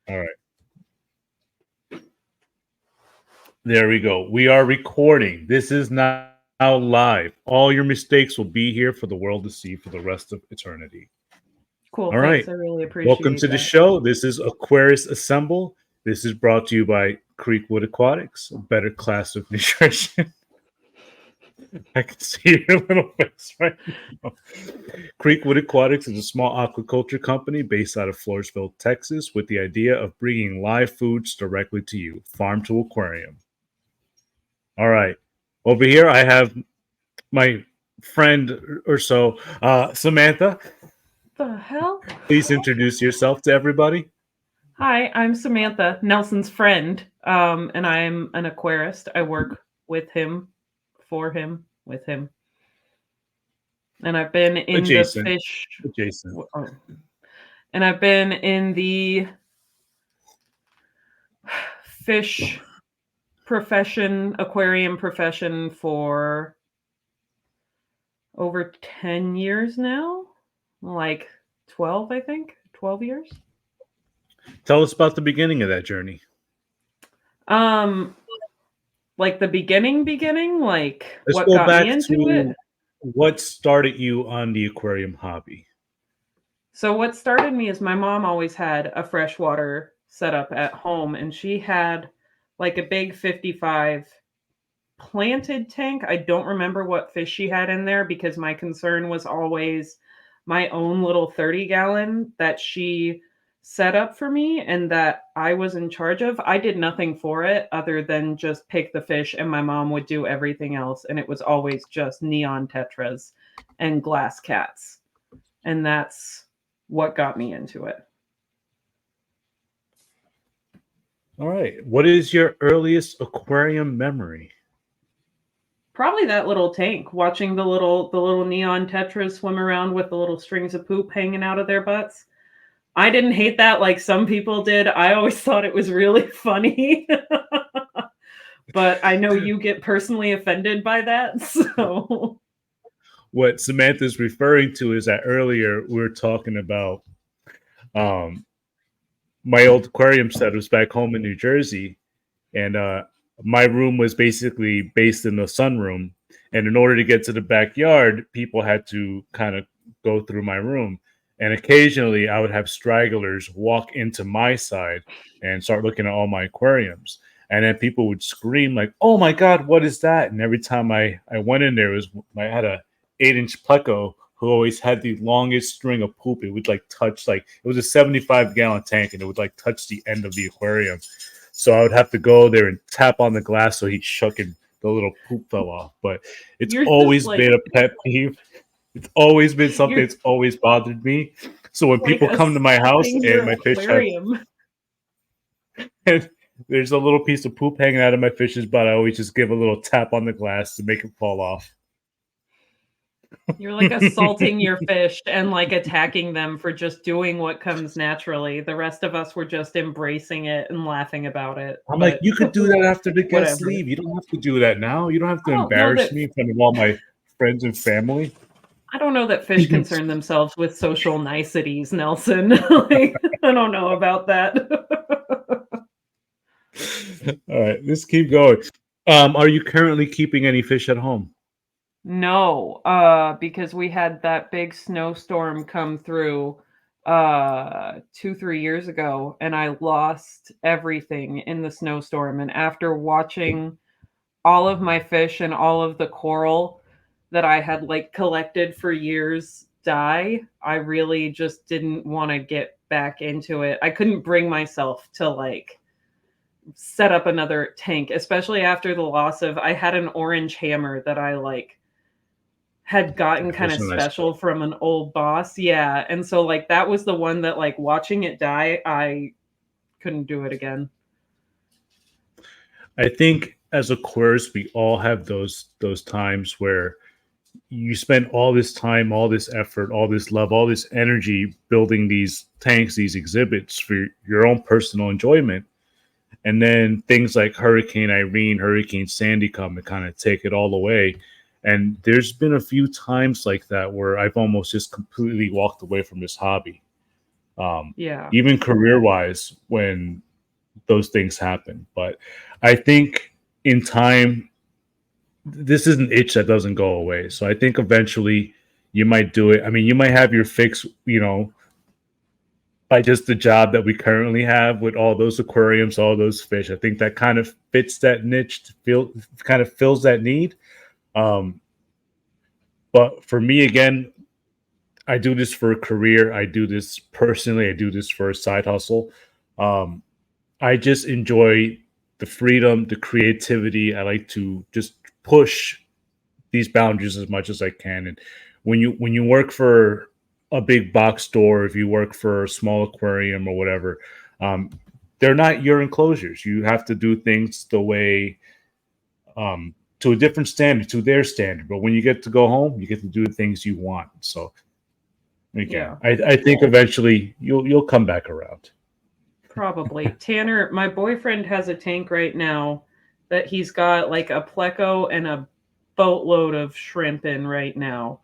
All right. There we go. We are recording. This is now live. All your mistakes will be here for the world to see for the rest of eternity. Cool, All right. thanks. I really Welcome appreciate to the that. show. This is Aquarist Assemble. This is brought to you by Creekwood.aquatics, a better class of nutrition. I can see your little face right now. Creekwood.aquatics is a small aquaculture company based out of Floresville, Texas, with the idea of bringing live foods directly to you, farm to aquarium. All right. Over here, I have my friend or so, Samantha. The hell? Please introduce yourself to everybody. Hi, I'm Samantha, Nelson's friend, and I'm an aquarist. I work with him, for him, with him, and I've been in the Adjacent. fish, Adjacent. oh, and I've been in the fish profession, aquarium profession for over 10 years now, like 12, I think, 12 years. Tell us about the beginning of that journey. Um, like the beginning, like Let's what go got me back into it. to what started you on the aquarium hobby. So what started me is my mom always had a freshwater setup at home, and she had like a big 55 planted tank. I don't remember what fish she had in there because my concern was always my own little 30-gallon that she set up for me and that I was in charge of. I did nothing for it other than just pick the fish, and my mom would do everything else, and it was always just neon tetras and glass cats. And that's what got me into it. All right. What is your earliest aquarium memory? Probably that little tank, watching the little neon tetras swim around with the little strings of poop hanging out of their butts. I didn't hate that like some people did. I always thought it was really funny. But I know you get personally offended by that. So What Samantha's referring to is that earlier we were talking about um, my old aquarium set was back home in New Jersey, and my room was basically based in the sunroom. And in order to get to the backyard, people had to kind of go through my room. And occasionally, I would have stragglers walk into my side and start looking at all my aquariums. And then people would scream like, "Oh my God, what is that?" And every time I went in there, I had a 8-inch pleco who always had the longest string of poop. It would like touch like it was a 75-gallon tank, and it would like touch the end of the aquarium. So I would have to go there and tap on the glass so he shook and the little poop fell off. But it's you're just always like been a pet peeve. It's always been something you're that's always bothered me. So when like people come to my house assaulting and your my fish have aquarium. and there's a little piece of poop hanging out of my fish's butt, I always just give a little tap on the glass to make it fall off. You're like assaulting your fish and like attacking them for just doing what comes naturally. The rest of us were just embracing it and laughing about it. I'm like, But you could do that after the guests whatever. leave. You don't have to do that now. You don't have to I don't know embarrass that me in front of all my friends and family. I don't know that fish concern themselves with social niceties, Nelson. Like, I don't know about that. All right, let's keep going. Are you currently keeping any fish at home? No, because we had that big snowstorm come through 2, 3 years ago, and I lost everything in the snowstorm. And after watching all of my fish and all of the coral that I had like collected for years die, I really just didn't want to get back into it. I couldn't bring myself to like set up another tank, especially after the loss of I had an orange hammer that I like had gotten Yeah, kind those of are nice. special from an old boss. Yeah. And so like that was the one that like watching it die, I couldn't do it again. I think as a course, we all have those times where you spend all this time, all this effort, all this love, all this energy building these tanks, these exhibits for your own personal enjoyment. And then things like Hurricane Irene, Hurricane Sandy come and kind of take it all away. And there's been a few times like that where I've almost just completely walked away from this hobby. Yeah. even career wise when those things happen. But I think in time, this is an itch that doesn't go away. So I think eventually you might do it. I mean, you might have your fix, by just the job that we currently have with all those aquariums, all those fish. I think that kind of fits that niche, kind of fills that need. Um, but for me, again, I do this for a career. I do this personally. I do this for a side hustle. Um, I just enjoy the freedom, the creativity. I like to just push these boundaries as much as I can. And when you work for a big box store, if you work for a small aquarium or whatever, um, they're not your enclosures. You have to do things the way, to a different standard, to their standard. But when you get to go home, you get to do the things you want. So again, Yeah. I think eventually you'll come back around. Probably. Tanner, my boyfriend has a tank right now that he's got like a pleco and a boatload of shrimp in right now.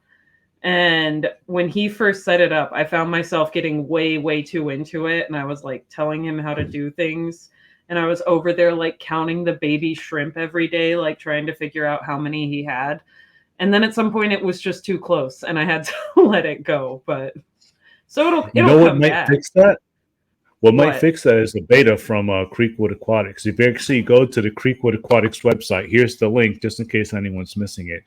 And when he first set it up, I found myself getting way, way too into it. And I was like telling him how to do things. And I was over there like counting the baby shrimp every day, like trying to figure out how many he had. And then at some point it was just too close and I had to let it go. But so it'll You it'll know what come might back. fix that? What might What? fix that is the beta from Creekwood Aquatics. If you actually go to the Creekwood Aquatics website, here's the link just in case anyone's missing it.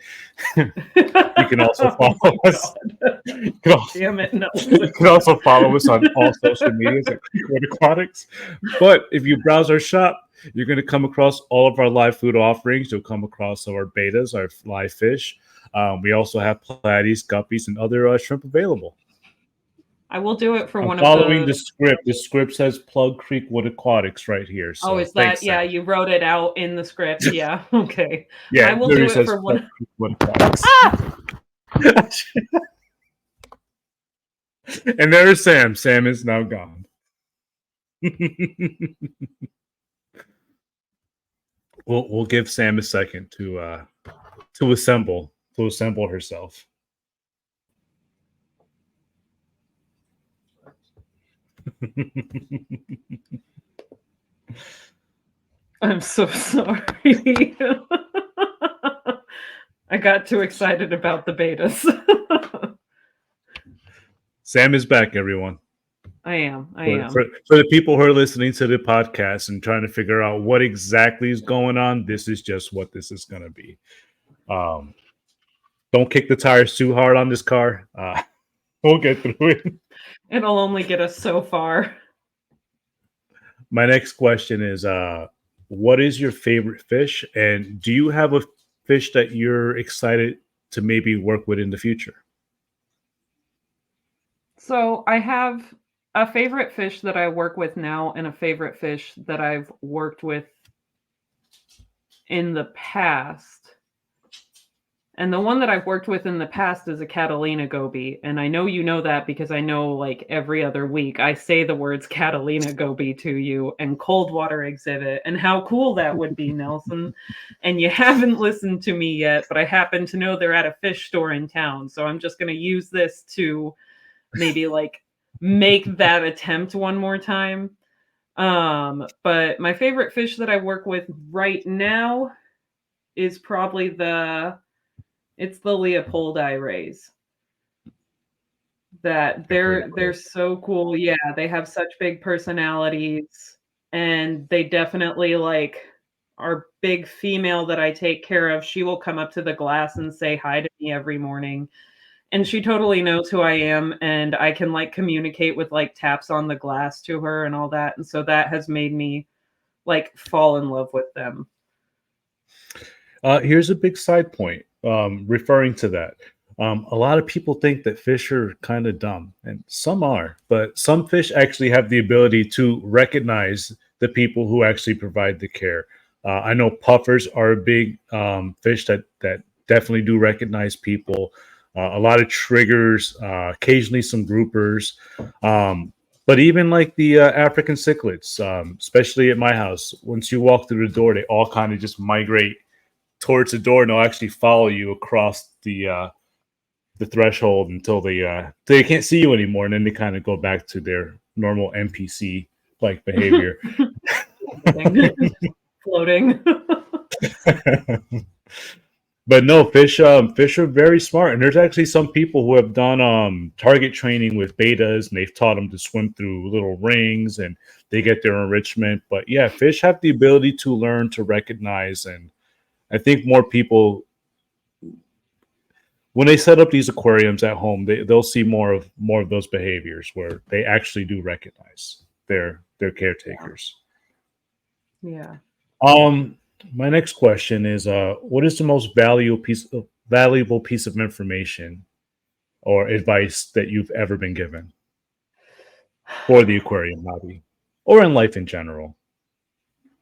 You can also Oh follow my us. God. You can also, Damn it, you Nelson. can also follow us on all social medias at Creekwood Aquatics. But if you browse our shop, you're going to come across all of our live food offerings. You'll come across our betas, our live fish. We also have platies, guppies, and other shrimp available. I will do it for I'm one of following the. the script. The script says Plug Creekwood Aquatics right here. Oh, So is that? thanks, Yeah, Sam. you wrote it out in the script. Yeah. Okay. Yeah, I it will literally do it says for Plug one. Creekwood Aquatics. Ah! And there's Sam. Sam is now gone. We'll give Sam a second to assemble herself. I'm so sorry. I got too excited about the betas. Sam is back, everyone. I am. I For, am. for, for the people who are listening to the podcast and trying to figure out what exactly is going on, this is just what this is going to be. Um, don't kick the tires too hard on this car. We'll get through it. It'll only get us so far. My next question is, what is your favorite fish? And do you have a fish that you're excited to maybe work with in the future? So I have a favorite fish that I work with now and a favorite fish that I've worked with in the past. And the one that I've worked with in the past is a Catalina goby. And I know you know that because I know like every other week I say the words Catalina goby to you and cold water exhibit and how cool that would be, Nelson. And you haven't listened to me yet, but I happen to know they're at a fish store in town. So I'm just going to use this to maybe like make that attempt one more time. But my favorite fish that I work with right now is probably it's the Leopoldi rays. That Very they're cool. so cool. Yeah, they have such big personalities and they definitely like our big female that I take care of. She will come up to the glass and say hi to me every morning. And she totally knows who I am and I can like communicate with like taps on the glass to her and all that. And so that has made me like fall in love with them. Here's a big side point referring to that. A lot of people think that fish are kind of dumb, and some are, but some fish actually have the ability to recognize the people who actually provide the care. I know puffers are a big fish that definitely do recognize people. A lot of triggers, occasionally some groupers, but even like the African cichlids, especially at my house, once you walk through the door, they all kind of just migrate towards the door and they'll actually follow you across the the threshold until they can't see you anymore, and then they kind of go back to their normal NPC like behavior. Floating. But no, fish are very smart, and there's actually some people who have done target training with betas, and they've taught them to swim through little rings, and they get their enrichment. But yeah, fish have the ability to learn to recognize, and I think more people, when they set up these aquariums at home, they'll see more of those behaviors where they actually do recognize their caretakers. Yeah. My next question is, what is the most valuable piece of information or advice that you've ever been given for the aquarium hobby or in life in general?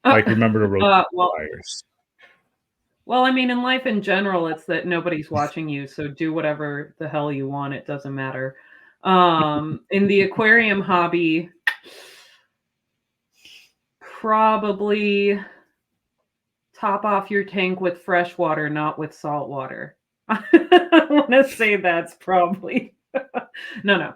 Like, remember to rotate well, wires. well, I mean, in life in general, it's that nobody's watching you, so do whatever the hell you want. It doesn't matter. In the aquarium hobby, probably top off your tank with fresh water, not with salt water. I want to say that's probably no.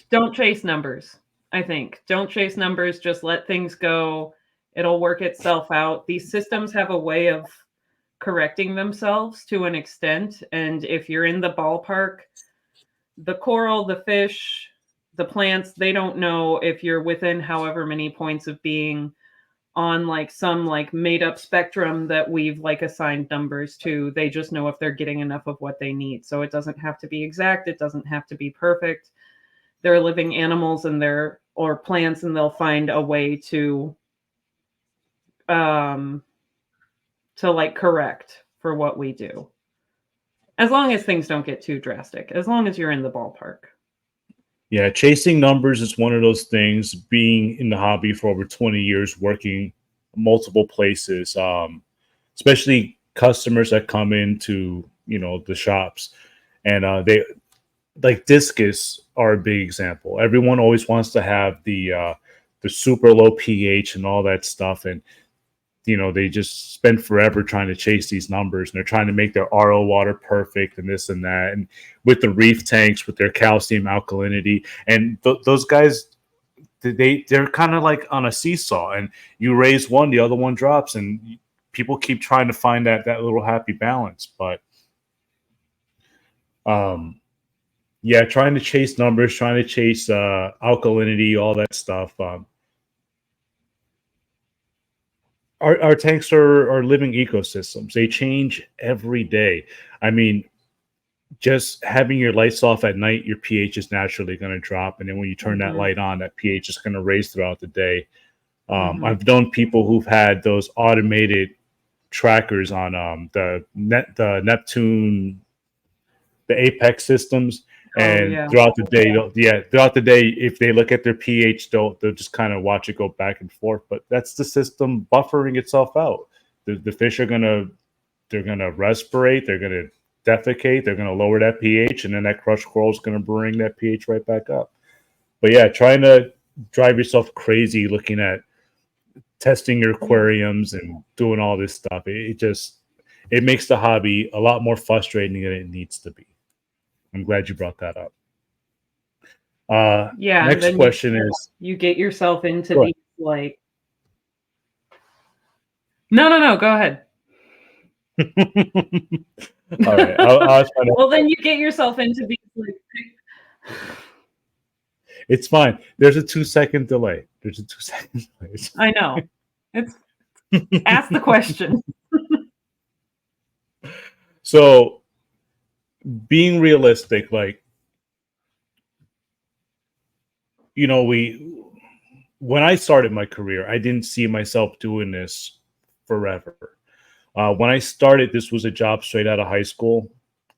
Don't chase numbers. I think don't chase numbers. Just let things go. It'll work itself out. These systems have a way of correcting themselves to an extent, and if you're in the ballpark, the coral, the fish, the plants, they don't know if you're within however many points of being on like some like made up spectrum that we've like assigned numbers to. They just know if they're getting enough of what they need. So it doesn't have to be exact. It doesn't have to be perfect. They're living animals and or plants, and they'll find a way to like correct for what we do. As long as things don't get too drastic, as long as you're in the ballpark. Yeah, chasing numbers is one of those things. Being in the hobby for over 20 years, working multiple places, especially customers that come into the shops, and they like discus are a big example. Everyone always wants to have the super low pH and all that stuff, and they just spend forever trying to chase these numbers, and they're trying to make their RO water perfect and this and that. And with the reef tanks, with their calcium alkalinity, and those guys, they're kind of like on a seesaw, and you raise one, the other one drops, and people keep trying to find that little happy balance. But yeah, trying to chase numbers, trying to chase alkalinity, all that stuff. Our tanks are living ecosystems. They change every day. I mean, just having your lights off at night, your pH is naturally going to drop. And then when you turn that light on, that pH is going to raise throughout the day. I've known people who've had those automated trackers on the Neptune, the Apex systems. And throughout the day, if they look at their pH, they'll just kind of watch it go back and forth. But that's the system buffering itself out. The fish are they're gonna respirate, they're gonna defecate, they're gonna lower that pH, and then that crushed coral is gonna bring that pH right back up. But yeah, trying to drive yourself crazy looking at testing your aquariums and doing all this stuff, it makes the hobby a lot more frustrating than it needs to be. I'm glad you brought that up. Next question is, you get yourself into these like no, go ahead. All right, I'll try to... Well, then you get yourself into these like... It's fine. There's a 2-second delay. I know. It's ask the question. So, being realistic, like, when I started my career, I didn't see myself doing this forever. When I started, this was a job straight out of high school,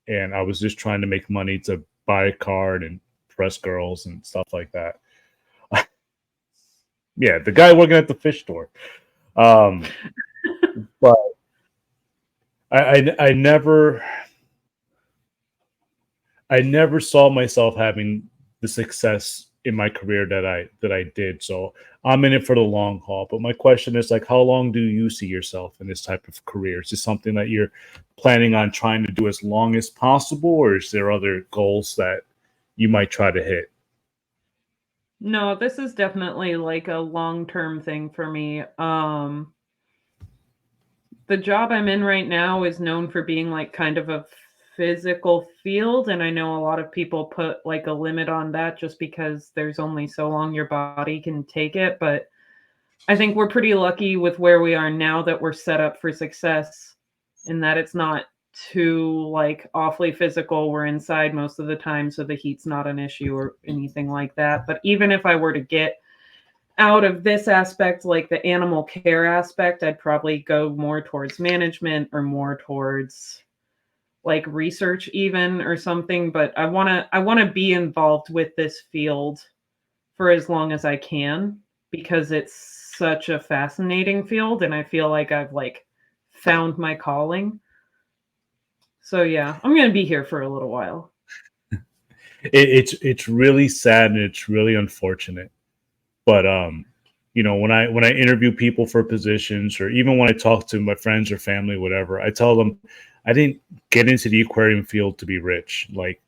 and I was just trying to make money to buy a card and press girls and stuff like that. Yeah, the guy working at the fish store. But I never saw myself having the success in my career that I did. So I'm in it for the long haul. But my question is like, how long do you see yourself in this type of career? Is this something that you're planning on trying to do as long as possible, or is there other goals that you might try to hit? No, this is definitely like a long-term thing for me. The job I'm in right now is known for being like kind of a physical field, and I know a lot of people put like a limit on that just because there's only so long your body can take it, but I think we're pretty lucky with where we are now that we're set up for success in that it's not too like awfully physical. We're inside most of the time, so the heat's not an issue or anything like that. But even if I were to get out of this aspect, like the animal care aspect, I'd probably go more towards management or more towards like research even or something, but I want to be involved with this field for as long as I can because it's such a fascinating field and I feel like I've like found my calling. So yeah, I'm going to be here for a little while. It's really sad and it's really unfortunate. But you know, when I interview people for positions, or even when I talk to my friends or family, whatever, I tell them I didn't get into the aquarium field to be rich. Like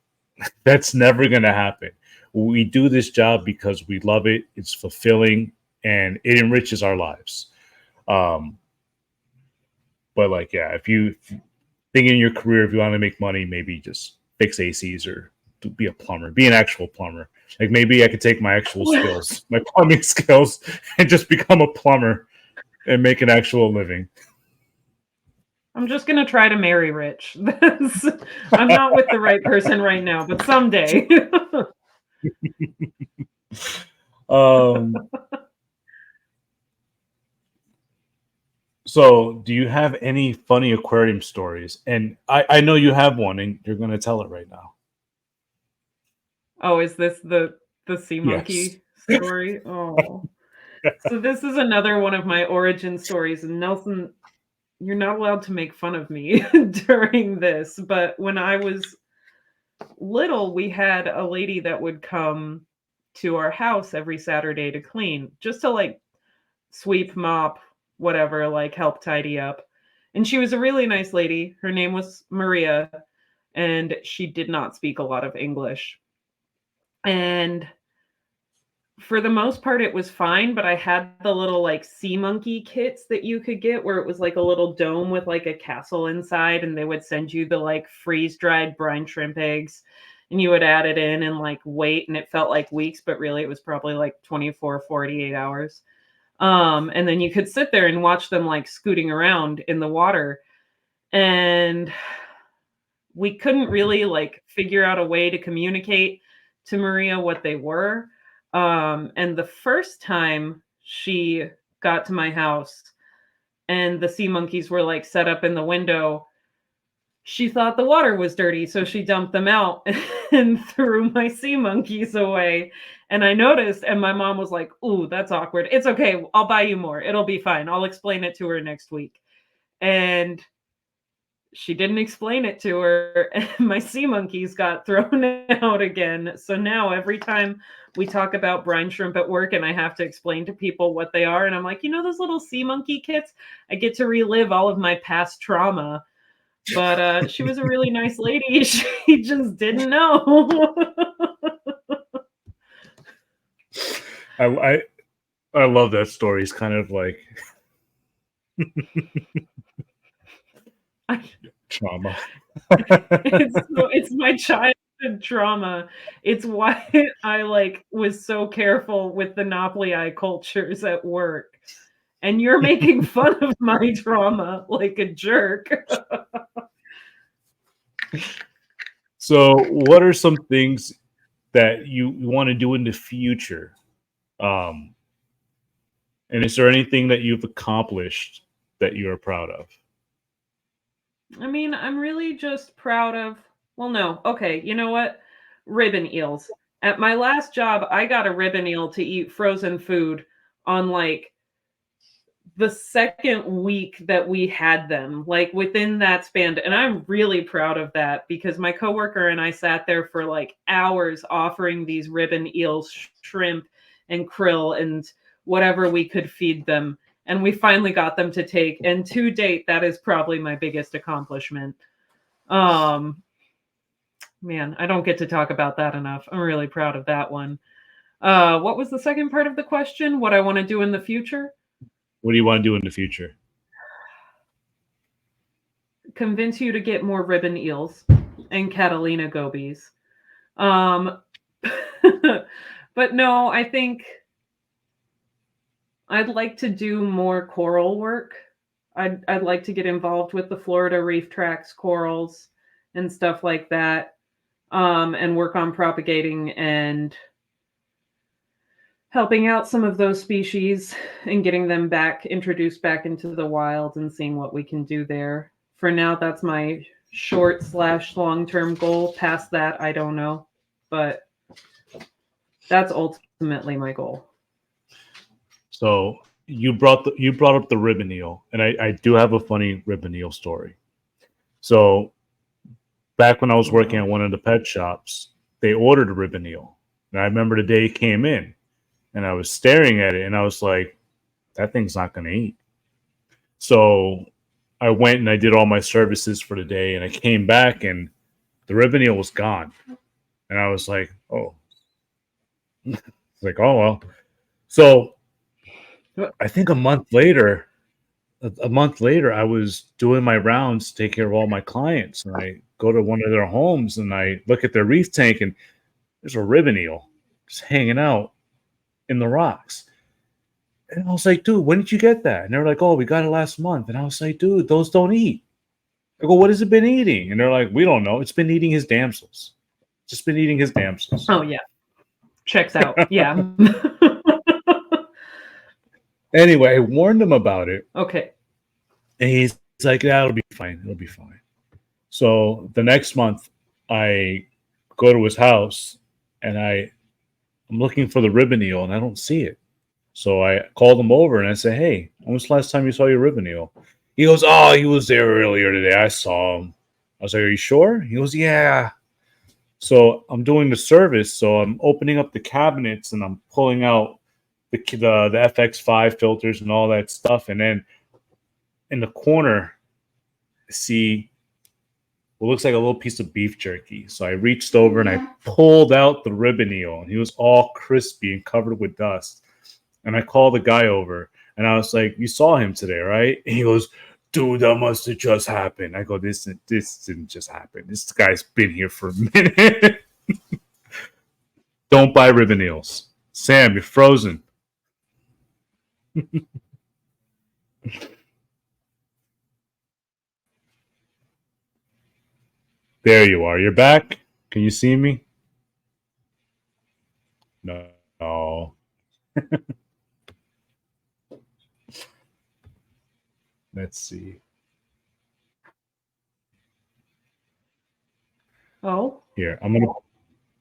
that's never going to happen. We do this job because we love it. It's fulfilling and it enriches our lives. Um, but like, yeah, if you think in your career, if you want to make money, maybe just fix ACs or be a plumber, be an actual plumber. Like maybe I could take my actual skills, my plumbing skills, and just become a plumber and make an actual living. I'm just going to try to marry rich. I'm not with the right person right now, but someday. um, so, do you have any funny aquarium stories? And I know you have one, and you're going to tell it right now. Oh, is this the sea Yes. monkey story? Oh. So this is another one of my origin stories, and Nelson, you're not allowed to make fun of me during this, but when I was little, we had a lady that would come to our house every Saturday to clean, just to like sweep, mop, whatever, like help tidy up. And she was a really nice lady. Her name was Maria, and she did not speak a lot of English. And for the most part, it was fine, but I had the little like sea monkey kits that you could get where it was like a little dome with like a castle inside, and they would send you the like freeze dried brine shrimp eggs, and you would add it in and like wait, and it felt like weeks, but really it was probably like 24, 48 hours. And then you could sit there and watch them like scooting around in the water. And we couldn't really like figure out a way to communicate to Maria what they were. And the first time she got to my house and the sea monkeys were like set up in the window, she thought the water was dirty, so she dumped them out and threw my sea monkeys away. And I noticed, and my mom was like, "Ooh, that's awkward. It's okay. I'll buy you more. It'll be fine. I'll explain it to her next week." And she didn't explain it to her, and my sea monkeys got thrown out again. So now every time we talk about brine shrimp at work and I have to explain to people what they are, and I'm like, those little sea monkey kits, I get to relive all of my past trauma. But she was a really nice lady. She just didn't know. I I love that story. It's kind of like I, trauma. it's my childhood trauma. It's why I like was so careful with the Noplii cultures at work. And you're making fun of my trauma like a jerk. So, what are some things that you want to do in the future? Um, and is there anything that you've accomplished that you are proud of? I mean, I'm really just proud of, well, no. Okay, you know what? Ribbon eels. At my last job, I got a ribbon eel to eat frozen food on like the second week that we had them, like within that span. And I'm really proud of that because my coworker and I sat there for like hours offering these ribbon eels, shrimp, and krill and whatever we could feed them. And we finally got them to take. And to date, that is probably my biggest accomplishment. Man, I don't get to talk about that enough. I'm really proud of that one. What was the second part of the question? What I want to do in the future? What do you want to do in the future? Convince you to get more ribbon eels and Catalina gobies. Um, but no, I think I'd like to do more coral work. I'd like to get involved with the Florida Reef Tracks corals and stuff like that, and work on propagating and helping out some of those species and getting them back introduced back into the wild and seeing what we can do there. For now, that's my short/long-term goal. Past that, I don't know, but that's ultimately my goal. So you brought up the ribbon eel, and I do have a funny ribbon eel story. So back when I was working at one of the pet shops, they ordered a ribbon eel, and I remember the day it came in, and I was staring at it, and I was like, "That thing's not going to eat." So I went and I did all my services for the day, and I came back, and the ribbon eel was gone, and I was like, "Oh." It's like, "Oh well." So I think a month later, I was doing my rounds to take care of all my clients, and I go to one of their homes and I look at their reef tank, and there's a ribbon eel just hanging out in the rocks. And I was like, "Dude, when did you get that?" And they're like, "Oh, we got it last month." And I was like, "Dude, those don't eat." I go, "What has it been eating?" And they're like, "We don't know. It's been eating his damsels. Just been eating his damsels." Oh yeah, checks out. Yeah. Anyway, I warned him about it, Okay. and he's like, "Yeah, it'll be fine. It'll be fine." So the next month, I go to his house, and I'm looking for the ribbon eel, and I don't see it. So I called him over, and I said, "Hey, when was the last time you saw your ribbon eel?" He goes, "Oh, he was there earlier today. I saw him." I was like, "Are you sure?" He goes, "Yeah." So I'm doing the service. So I'm opening up the cabinets, and I'm pulling out the FX5 filters and all that stuff. And then in the corner, I see what looks like a little piece of beef jerky. So I reached over and I pulled out the ribbon eel, and he was all crispy and covered with dust. And I called the guy over, and I was like, "You saw him today, right?" And he goes, "Dude, that must have just happened." I go, This didn't just happen. This guy's been here for a minute." Don't buy ribbon eels. Sam, you're frozen. There you are. You're back. Can you see me? No. No. Let's see. Oh. Here, I'm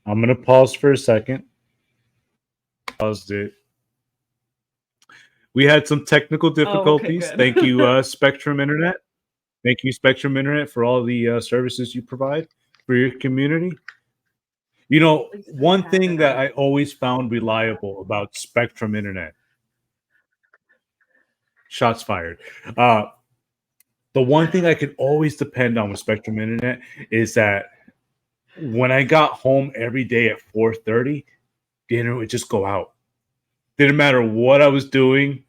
gonna pause for a second. Paused it. We had some technical Oh, okay, difficulties. good. Thank you, Spectrum Internet. Thank you, Spectrum Internet, for all the services you provide for your community. You know, At least I one have thing it that on. I always found reliable about Spectrum Internet, shots fired. Uh, the one thing I could always depend on with Spectrum Internet is that when I got home every day at 4:30, the internet would just go out. Didn't matter what I was doing.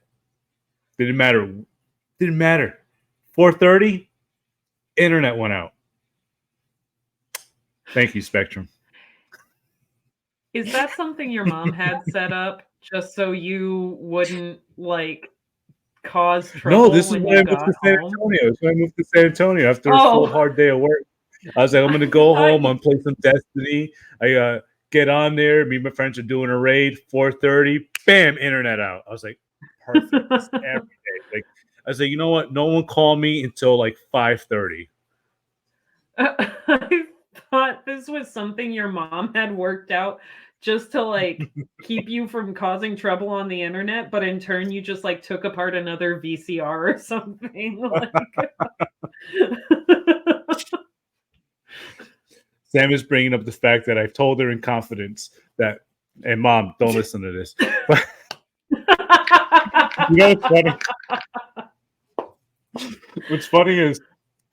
Didn't matter. Didn't matter. 4:30, internet went out. Thank you, Spectrum. Is that something your mom had set up just so you wouldn't like cause No, trouble this is when when you I moved got to San home? Antonio. So I moved to San Antonio after a full Oh, hard day of work. I was like, I'm gonna I go thought home. I'm play some Destiny. I get on there. Me and my friends are doing a raid. 4:30, bam, internet out. I was like, perfect. This every day. Like I was like, you know what? No one called me until like 5:30. I thought this was something your mom had worked out just to like keep you from causing trouble on the internet, but in turn you just like took apart another VCR or something. Like Sam is bringing up the fact that I've told her in confidence that, and Mom, don't listen to this. But you know what's funny? What's funny is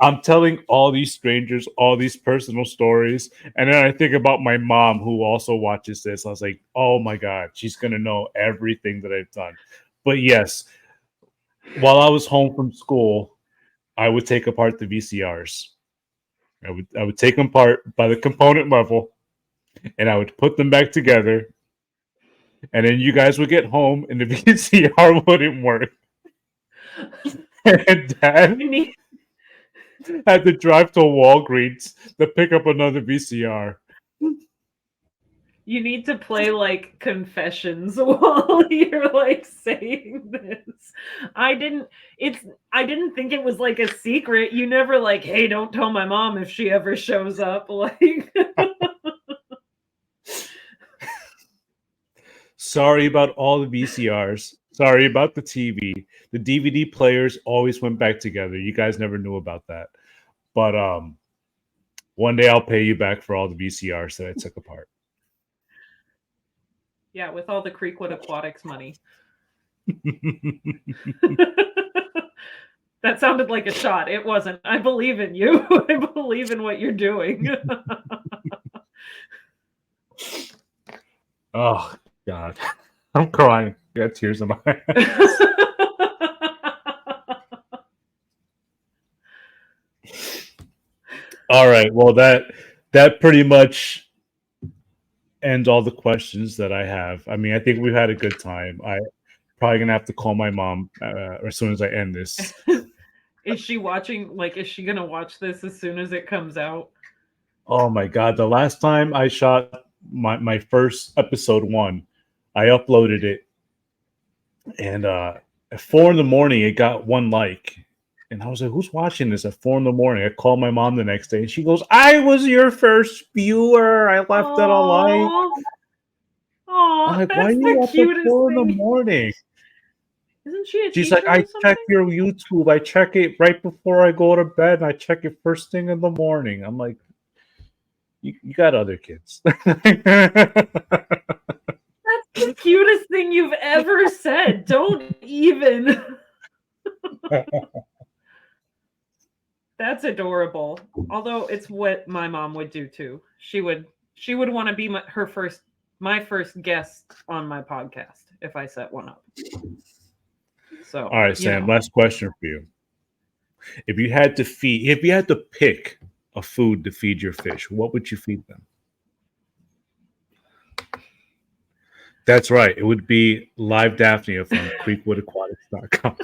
I'm telling all these strangers all these personal stories, and then I think about my mom who also watches this. I was like, oh my God, she's gonna know everything that I've done. But yes, while I was home from school, I would take apart the VCRs. I would take them apart by the component level, and I would put them back together. And then you guys would get home, and the VCR wouldn't work. And Dad had to drive to Walgreens to pick up another VCR. You need to play like confessions while you're like saying this. I didn't think it was like a secret. You never like, hey, don't tell my mom if she ever shows up. Like Sorry about all the VCRs. Sorry about the TV. The DVD players always went back together. You guys never knew about that. But one day I'll pay you back for all the VCRs that I took apart. Yeah, with all the Creekwood.aquatics money. That sounded like a shot. It wasn't. I believe in you. I believe in what you're doing. Oh, God. I'm crying. I got tears in my eyes. All right. Well, that pretty much ends all the questions that I have. I mean, I think we've had a good time. I probably gonna have to call my mom as soon as I end this. Is she watching? Like, is she gonna watch this as soon as it comes out? Oh my God. The last time I shot my first episode 1, I uploaded it, and at 4 a.m, it got 1 like. And I was like, who's watching this at 4 a.m? I called my mom the next day, and she goes, I was your first viewer. I left it a like. I'm like, why are that's you the up at cutest 4 thing. a.m? Isn't she a She's teacher like, I or check something? your YouTube. I check it right before I go to bed, and I check it first thing in the morning. I'm like, you got other kids. That's the cutest thing you've ever said. Don't even. That's adorable. Although it's what my mom would do too. She would want to be my first guest on my podcast if I set one up. So, All right, Sam. Last question for you. If you had to pick a food to feed your fish, what would you feed them? That's right. It would be live Daphnia from Creekwood.aquatics.com.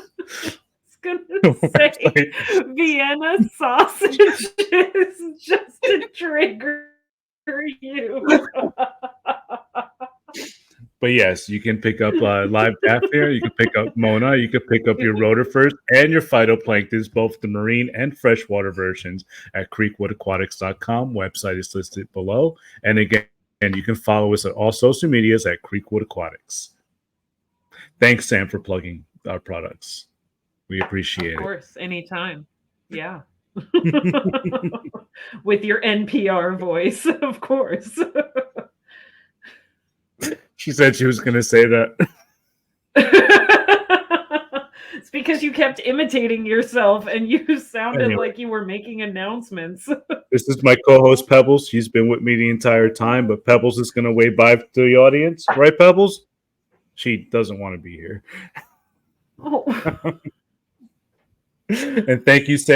Gonna say Vienna sausages just to trigger you. But yes, you can pick up live Daphnia, you can pick up Mona, you can pick up your rotifers and your phytoplanktons, both the marine and freshwater versions at Creekwood.aquatics.com. Website is listed below. And again, you can follow us at all social medias at Creekwood Aquatics. Thanks, Sam, for plugging our products. We appreciate it. Of course, anytime. Yeah. With your NPR voice, of course. She said she was going to say that. It's because you kept imitating yourself and you sounded like you were making announcements. This is my co-host, Pebbles. She's been with me the entire time, but Pebbles is going to wave bye to the audience. Right, Pebbles? She doesn't want to be here. Oh. And thank you, Sam.